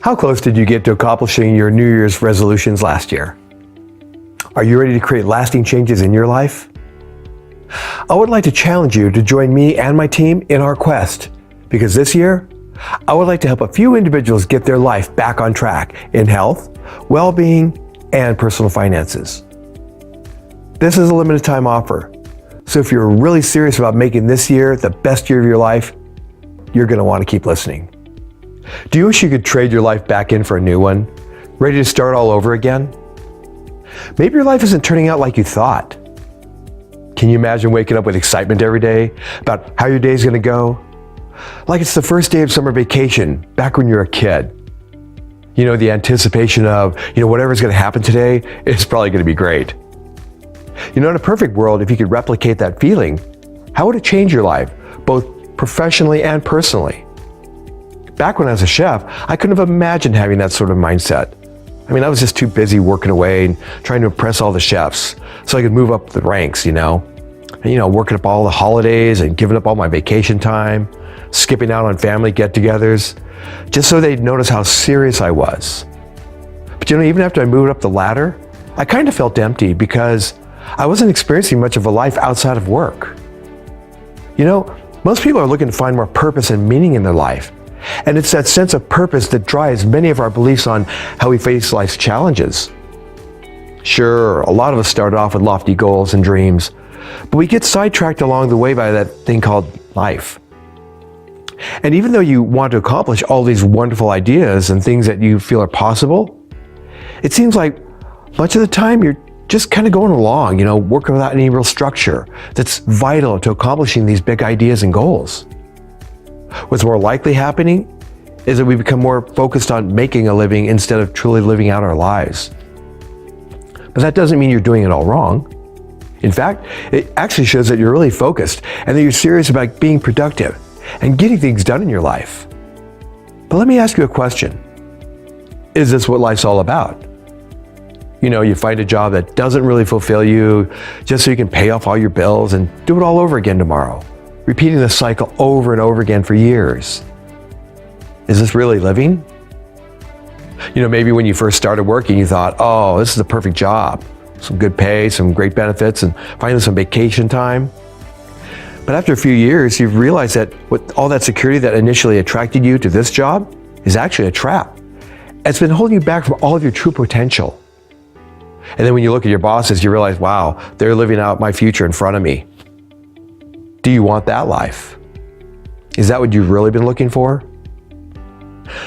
How close did you get to accomplishing your New Year's resolutions last year? Are you ready to create lasting changes in your life? I would like to challenge you to join me and my team in our quest, because this year, I would like to help a few individuals get their life back on track in health, well-being, and personal finances. This is a limited time offer, so if you're really serious about making this year the best year of your life, you're going to want to keep listening. Do you wish you could trade your life back in for a new one, ready to start all over again? Maybe your life isn't turning out like you thought. Can you imagine waking up with excitement every day about how your day's going to go? Like it's the first day of summer vacation back when you're a kid. You know, the anticipation of, whatever's going to happen today is probably going to be great. In a perfect world, if you could replicate that feeling, how would it change your life, both professionally and personally? Back when I was a chef, I couldn't have imagined having that sort of mindset. I was just too busy working away and trying to impress all the chefs so I could move up the ranks, working up all the holidays and giving up all my vacation time, skipping out on family get-togethers, just so they'd notice how serious I was. But even after I moved up the ladder, I kind of felt empty because I wasn't experiencing much of a life outside of work. Most people are looking to find more purpose and meaning in their life. And it's that sense of purpose that drives many of our beliefs on how we face life's challenges. Sure, a lot of us start off with lofty goals and dreams, but we get sidetracked along the way by that thing called life. And even though you want to accomplish all these wonderful ideas and things that you feel are possible, it seems like much of the time you're just kind of going along, working without any real structure that's vital to accomplishing these big ideas and goals. What's more likely happening is that we become more focused on making a living instead of truly living out our lives. But that doesn't mean you're doing it all wrong. In fact, it actually shows that you're really focused and that you're serious about being productive and getting things done in your life. But let me ask you a question. Is this what life's all about? You find a job that doesn't really fulfill you just so you can pay off all your bills and do it all over again tomorrow, repeating the cycle over and over again for years. Is this really living? Maybe when you first started working, you thought, oh, this is the perfect job. Some good pay, some great benefits, and finally some vacation time. But after a few years, you've realized that all that security that initially attracted you to this job is actually a trap. It's been holding you back from all of your true potential. And then when you look at your bosses, you realize, wow, they're living out my future in front of me. Do you want that life? Is that what you've really been looking for?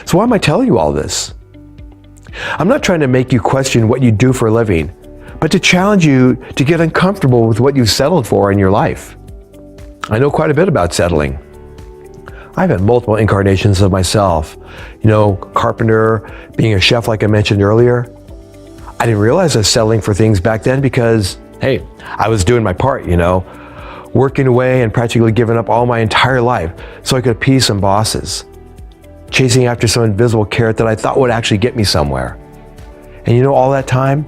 So why am I telling you all this? I'm not trying to make you question what you do for a living, but to challenge you to get uncomfortable with what you've settled for in your life. I know quite a bit about settling. I've had multiple incarnations of myself. Carpenter, being a chef like I mentioned earlier. I didn't realize I was settling for things back then because, hey, I was doing my part, working away and practically giving up all my entire life so I could appease some bosses, chasing after some invisible carrot that I thought would actually get me somewhere. And all that time,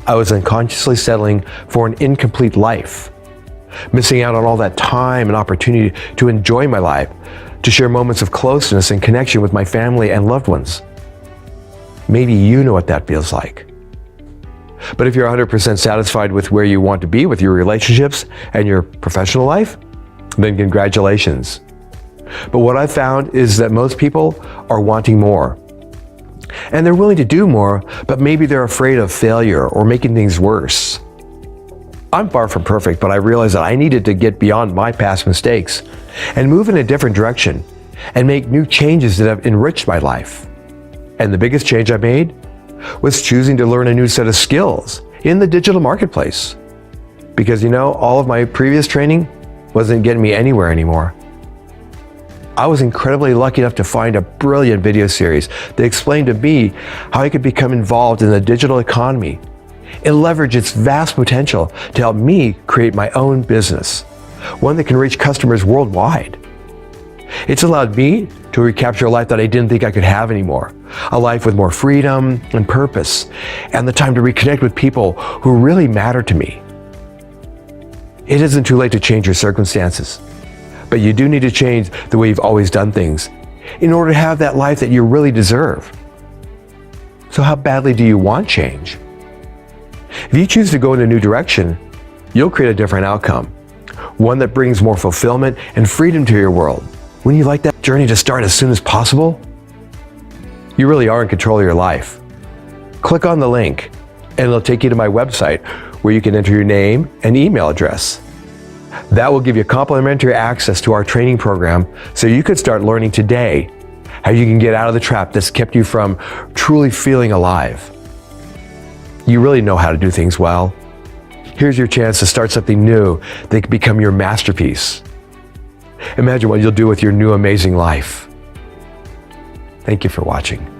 I was unconsciously settling for an incomplete life, missing out on all that time and opportunity to enjoy my life, to share moments of closeness and connection with my family and loved ones. Maybe you know what that feels like. But if you're 100% satisfied with where you want to be with your relationships and your professional life, then congratulations. But what I've found is that most people are wanting more. And they're willing to do more, but maybe they're afraid of failure or making things worse. I'm far from perfect, but I realized that I needed to get beyond my past mistakes and move in a different direction and make new changes that have enriched my life. And the biggest change I made was choosing to learn a new set of skills in the digital marketplace. Because all of my previous training wasn't getting me anywhere anymore. I was incredibly lucky enough to find a brilliant video series that explained to me how I could become involved in the digital economy and leverage its vast potential to help me create my own business, one that can reach customers worldwide. It's allowed me to recapture a life that I didn't think I could have anymore, a life with more freedom and purpose, and the time to reconnect with people who really matter to me. It isn't too late to change your circumstances, but you do need to change the way you've always done things in order to have that life that you really deserve. So how badly do you want change? If you choose to go in a new direction, you'll create a different outcome, one that brings more fulfillment and freedom to your world. Wouldn't you like that journey to start as soon as possible? You really are in control of your life. Click on the link, and it'll take you to my website where you can enter your name and email address. That will give you complimentary access to our training program so you could start learning today how you can get out of the trap that's kept you from truly feeling alive. You really know how to do things well. Here's your chance to start something new that can become your masterpiece. Imagine what you'll do with your new amazing life. Thank you for watching.